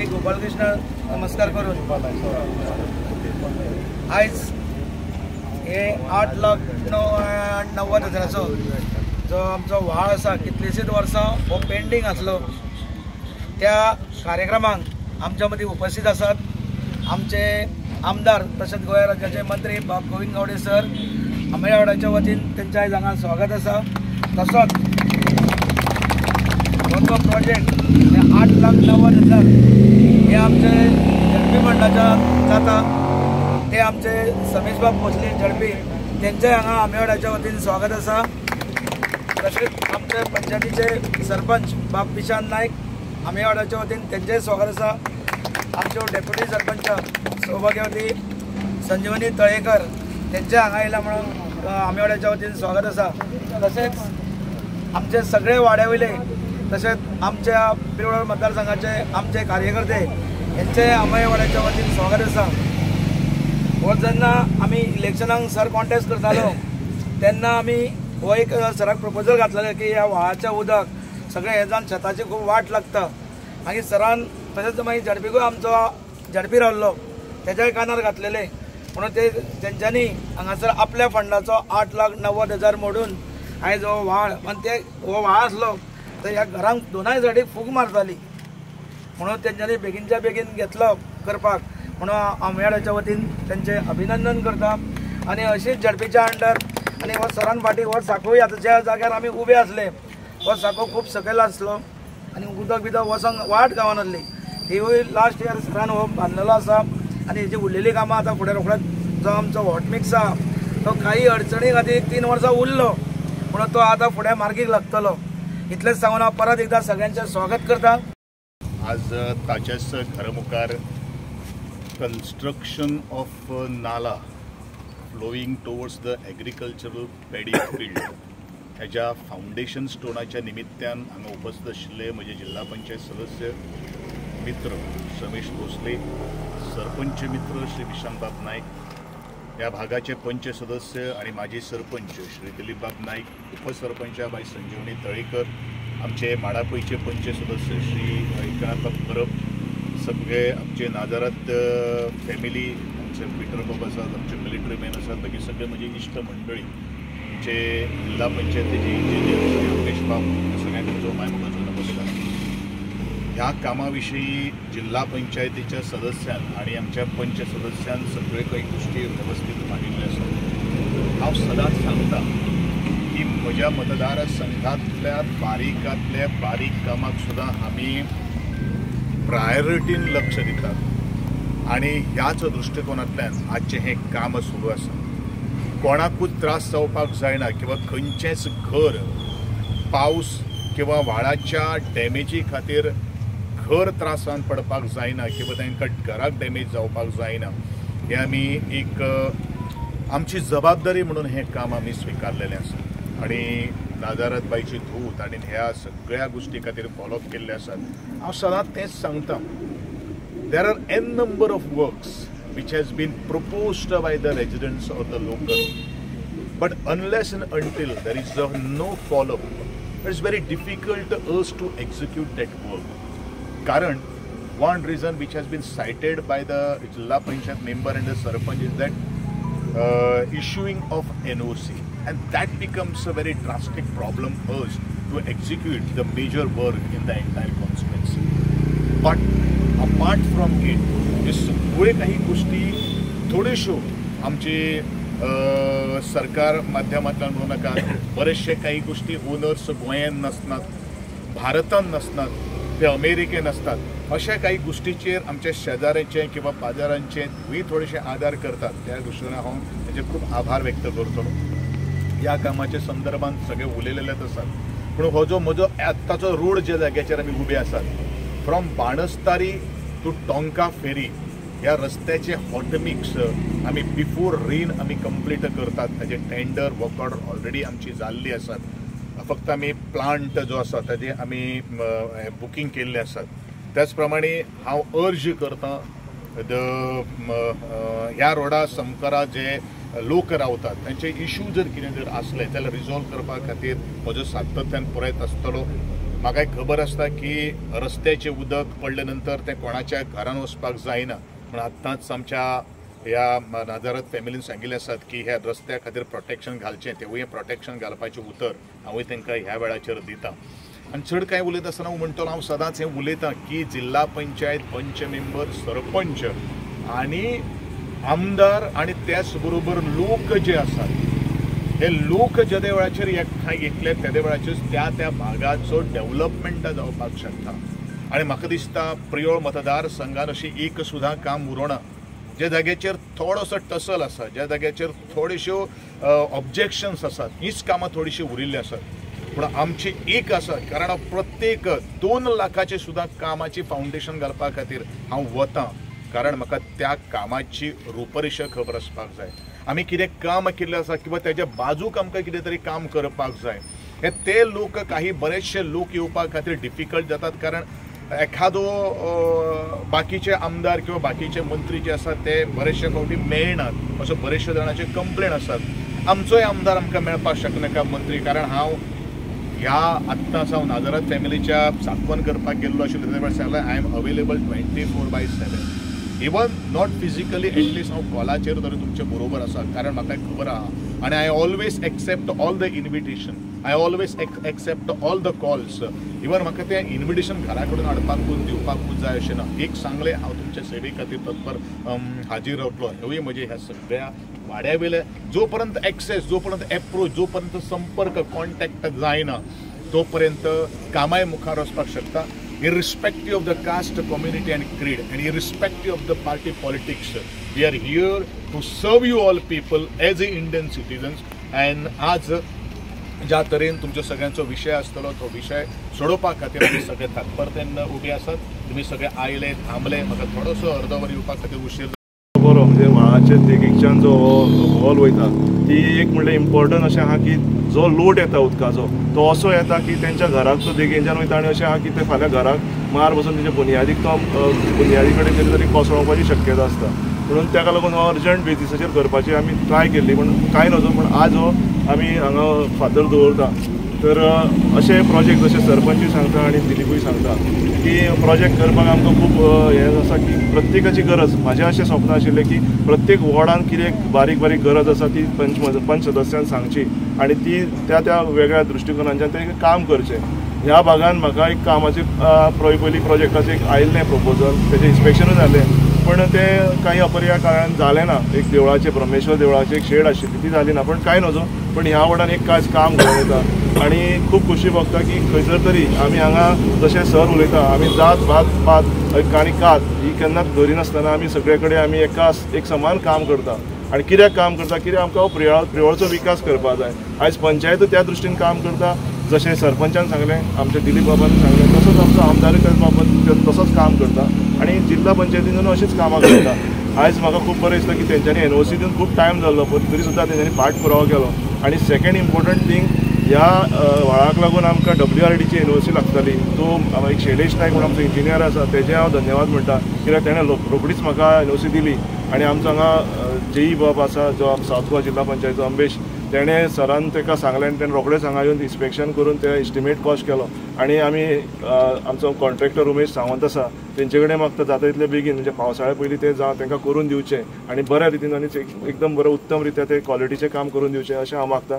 श्री गोपालकृष्ण नमस्कार करून आयज हे 8,90,000 जो आमचो व्हाळ आसा कितलीशीच वर्सां हो पेंडींग आसलो त्या कार्यक्रमाक आमच्या मदीं उपस्थित आसात आमचे आमदार तशेंच गोंय राज्याचे मंत्री बाब गोविंद गावडे सर आंबेड्या वाड्याच्या वतीन त्यांच्या आयज हांगा स्वागत आसा। तसोच हो प्रोजेक्ट 8,90,000 हे आमचे झडपी मंडळाच्या जाता ते आमचे समेश बाब भोसले झडपी त्यांच्या हांगा आंबेड्या वाड्याच्या वतीन स्वागत आसा। तसेच आमचे पंचायतीचे सरपंच बाब विशांत नायक आंबेड्या वाड्याच्या वतीन त्यांचेय स्वागत आसा। आमचे डेप्युटी सरपंच सौभाग्यवती संजीवनी तळेकर त्यांच्या हांगा येयला म्हणून आंबेड्या वाड्याच्या वतीन स्वागत आसा। तसेच आमचे सगळे वाड्यावयले तसेच आमच्या पिरोड मतदारसंघाचे आमचे कार्यकर्ते यांचे आंबेड्या वाड्याच्या वतीन स्वागत आसा। हो जेन्ना आमी इलेक्शनाक सर कॉन्टेस्ट करतालो तेन्ना आमी हो एक सराक प्रपोजल घातलेले की ह्या व्हाळाचें उदक सगळे हे जावन शेताची खूब वाट लागता। मागीर सरान तशेंच मागीर झडपीकूय आमचो झडपी रावल्लो तेज्याय कानार घातलेले म्हणून ते तेंच्यांनी हांगासर आपल्या फंडाचो 8,90,000 मोडून आयज हो व्हाळ आनी ते हो व्हाळ आसलो तर ह्या घरांक दोनाय सायडीक फूग मारताली म्हणून तेंच्यांनी बेगीनच्या बेगीन घेतलो करपाक म्हणून आंबेड्या वाड्याच्या वतीन तेंचे अभिनंदन करता। आनी अशीच झडपीच्या अंडर आनी हो सरान फाटीं हो साखूय आतां ज्या जाग्यार आमी उबे आसले हो साखो खूब सकयल आसलो आनी उदक बिदक वचोंक वाट गावनासली हिवूय लास्ट इयर सरान हो बांदलेलो आसा आनी हेजी उरलेली कामां आतां फुडें रोखडेच जो आमचो हॉट मिक्स आहा तो काही अडचणी खातीर 3 वर्सां उरलो म्हणून तो आतां फुडें मार्गीक लागतलो। इतलेंच सांगून हांव परत एकदां सगळ्यांचें स्वागत करता। आज ताच्याच घरा मुखार कंस्ट्रक्शन ऑफ नाला flowing towards the agricultural paddy field हेच्या फाउंडेशन स्टोनाच्या निमित्तान हांगा उपस्थित आशिल्ले म्हजे जिल्हा पंचायत सदस्य मित्र समेश भोसले, सरपंच मित्र श्री विशांतबाब नायक, ह्या भागाचे पंच सदस्य आणि माजी सरपंच श्री दिलीपबाब नायक, उपसरपंच बाई संजीवनी तळेकर, आमचे माडापयचे पंच सदस्य श्री एकनाथ परब, सगळे आमचे नाजारात फॅमिली, आमचे पिटर बाब आसात, आमचे मिलिटरी मॅन आसात, बाकी सगळे म्हजे इश्ट मंडळी, आमचे जिल्हा पंचायतीचे इंजिनियर योगेश बाब, सगळ्यांक जो मायमोगाचो नमस्कार। ह्या कामाविषयी जिल्हा पंचायतीच्या सदस्यान आणि आमच्या पंच सदस्यान सगळे काही गोष्टी व्यवस्थित मांडिल्ल्यो आसात। हांव सदांच सांगता की म्हज्या मतदारसंघातल्या बारीकांतल्या बारीक कामाक सुद्दां आमी प्रायोरिटीन लक्ष दितात आणि ह्याच दृष्टिकोनांतल्यान आजचें हें काम सुरू आसा। कोणाकूच त्रास जावपाक जायना किंवा खंयचेंच घर पावस किंवा व्हाळाच्या डॅमेजी खातीर घर त्रासान पडपाक जायना किंवा तांकां घराक डॅमेज जावपाक जायना हे आमी एक आमची जबाबदारी म्हणून हें काम आमी स्विकारलेलें आसा आणि नाजारात बाईची धूत आणि ह्या सगळ्या गोष्टी खातीर फॉलोअप केल्ले आसात। हांव सदांच तेंच सांगता there are an number of works which has been proposed by the residents or the local, but unless and until there is no follow-up, it's very difficult to us to execute that work. Karan, one reason which has been cited by the Jilla Panchayat member and the Sarpanch is that issuing of NOC, and that becomes a very drastic problem for us to execute the major work in the entire constituency. But apart from it, हे सगळे काही गोष्टी थोड्योश्यो आमचे सरकार माध्यमांतल्यान म्हणू नाका बरेचशे काही गोष्टी ओनर्स गोंयांत नसतात, भारतांत नसतात, ते अमेरिकेन असतात, अशा काही गोष्टीचेर आमच्या शेजाऱ्याचे किंवा बाजारांचे थंय थोडेशे आदार करतात। त्या दृश्टीन हांव ताचे खूब आभार व्यक्त करतलो। ह्या कामाच्या संदर्भात सगळे उलयलेलेच आसात पूण हो जो म्हजो आत्ताचो रोड जे जाग्याचेर आमी उबे आसात फ्रॉम बाणस्तारी टू टोंका फेरी ह्या रस्त्याचे हॉट मिक्स आमी बिफोर रेन आमी कंप्लीट करतात। ताजे टेंडर वर्क ऑर्डर ऑलरेडी आमची जाल्ली आसात, फक्त आमी प्लांट जो आसा ताजे आमी बुकींग केल्ले आसात। त्याच प्रमाणे हांव अर्ज करता ह्या रोडा समकारा जे लोक रावतात तांचे इश्यू जर कितें जर आसले जाल्यार रिजॉल्व करपा खातीर म्हजो सातत्यान प्रयत्न आसतलो। म्हाका खबर आसता की रस्त्याचे उदक पडले नंतर ते कोणाच्या घरान वचपाक जायना म्हण आतांच आमच्या ह्या नाजारत फॅमिलीन सांगिल्लें आसात की ह्या रस्त्या खातीर प्रोटेक्शन घालचें तेवूय प्रोटेक्शन घालपाचें उतर हांवूय तांकां ह्या वेळाचेर दितां. आनी चड कांय उलयता आसतना हांव म्हणटलो हांव सदांच हें उलयतां की जिल्ला पंचायत पंच मेंबर सरपंच आनी आमदार आनी त्याच बरोबर लोक जे आसात हे लोक ज्या वेळाचेर एकठांय येतले त्या वेळाचेर त्या भागाचो डेव्हलपमेंट जावपाक शकता. आनी म्हाका दिसता प्रियोळ मतदारसंघान अशी एक सुद्दां काम उरोना ज्या जाग्याचेर थोडोसो टसल आसा, ज्या जाग्याचेर थोड्योश्यो ऑब्जेक्शन्स आसात, हीच कामां थोडीशी उरिल्ली आसात. पूण आमची एक आसा कारण प्रत्येक 2 लाखाचे सुद्दां कामाची फावंडेशन घालपा खातीर हांव वतां कारण म्हाका त्या कामाची रूपरेषा खबर आसपाक जाय. आमी कितें काम केल्लें आसा किंवा तेज्या बाजूक आमकां कितें तरी काम करपाक जाय. हे ते लोक काही बरेचशे लोक येवपा खातीर डिफिकल्ट जातात कारण एखादो बाकीचे आमदार किंवा बाकीचे मंत्री जे आसात ते बरेचशे फावटी मेळनात असो बरेचशे जाणांचे कंप्लेन आसात. आमचोय आमदार आमकां मेळपाक शकनाका मंत्री कारण हांव ह्या आत्तांच हांव नाजारत फॅमिलीच्या सांत्वन करपाक गेल्लो आशिल्लो त्या वेळार I am available 24/7 even not physically at least हांव कॉलाचेर तरी तुमचे बरोबर आसा कारण म्हाका खबर आहा आनी I always accept all the invitation, I always accept all the calls. Even म्हाका तें इन्विटेशन घरा कडेन हाडपाकूच दिवपाकूच जाय अशें ना. एक सांगलें हांव तुमच्या सेवे खातीर तत्पर हाजीर रावतलो. हेवूय म्हजे ह्या सगळ्या वाड्या वयले जो पर्यंत एक्सेस, जो पर्यंत एप्रोच, जो पर्यंत संपर्क कॉन्टॅक्ट जायना तो पर्यंत कामाय मुखार वचपाक शकता. Irrespective of the caste, community and creed and irrespective of the party politics, we are here to serve you all people as Indian citizens. And आज ज्या तरेन तुमच्या सगळ्यांचो विषय आसतलो तो विषय सोडोवपा खातीर आमी सगळे तात्परतेन उबे आसात. तुमी सगळे आयले, थांबले, म्हाका थोडोसो अर्दवर येवपा खातीर उशीर बरो म्हणजे व्हाळाचे देगेच्यान जो हॉल वयता ती एक म्हणल्यार इम्पॉर्टंट अशें आहा की जो लोड येता उदकाचो तो असो येता की तेंच्या घराक तो देगेच्यान वयता आनी अशें आहा की ते फाल्यां घराक मार बसून तेंच्या बुनयादीक तो बुनयादी कडेन कितें तरी कोसळोवपाची शक्यता आसता. म्हणून ताका लागून हो अर्जंट बेसिसाचेर करपाची आमी ट्राय केल्ली पूण कांय नजो. पूण आज हो आमी हांगा फादर दवरता तर अशे प्रोजेक्ट जशे सरपंचूय सांगता आनी दिलीपूय सांगता की प्रोजेक्ट करपाक आमकां खूब हें आसा की प्रत्येकाची गरज. म्हाजें अशें स्वप्न आशिल्लें की प्रत्येक वॉर्डान कितें बारीक बारीक गरज आसा ती पंच सदस्यान सांगची आनी ती त्या वेगळ्या दृश्टिकोनाच्यान तें काम करचें. ह्या भागान म्हाका एक कामाचे पयलीं प्रोजेक्टाचें एक आयिल्लें प्रपोजल, तेजें इन्स्पेक्शनूय जालें पण ते काही अपरिया कारणान जालें ना. एक देवळाचे ब्रह्मेश्वर देवळाची एक शेड आशिल्ली ती जाली ना. पण कांय नजो. पण ह्या वॉर्डान एक काम घेवन येता आनी खूब खोशी भोगता की खंयसर तरी आमी हांगा जशें सर उलयता आमी जात भात पात आनी कात ही केन्नाच धरिनासतना आमी सगळे कडेन आमी एक समान काम करता. आनी कित्याक काम करता कित्याक आमकां प्रियोळचो विकास करपाक जाय. आयज पंचायत त्या दृश्टीन काम करता जशें सरपंचान सांगलें, आमच्या दिलीप बाबान सांगलें तसोच आमचो आमदारूय बाबत तसोच काम करता आनी जिल्ला पंचायतीन अशीच कामां करता. आयज म्हाका खूब बरें दिसता की तेंच्यांनी एनओसी दिवन खूब टायम जाल्लो पण तरी सुद्दां तेंच्यांनी पाठपुरावो केलो. आनी सेकेंड इम्पॉर्टंट थिंग ह्या व्हाळाक लागून आमकां WRDची एनओसी लागताली. तो एक शैलेश नायक म्हणून आमचो इंजिनियर आसा तेजे हांव धन्यवाद म्हणटा कित्याक तेणें रोखडीच म्हाका एनओसी दिली. आनी आमचो हांगा जेई बाब आसा जो सावथ गोवा जिल्ला पंचायतीचो अमरेश तेणें सरान ताका सांगलें आनी तेणें रोखडेंच हांगा येवन इन्स्पेक्शन करून ते एस्टिमेट कॉस्ट केलो. आनी आमी आमचो कॉन्ट्रॅक्टर उमेश सावंत आसा तेंचे कडेन मागता जाता तितले बेगीन म्हणजे पावसाळ्या पयलीं ते तांकां करून दिवचें आनी बऱ्या रितीन आनी एकदम बरें उत्तम रित्या ते क्वॉलिटीचें काम करून दिवचें अशें हांव मागता.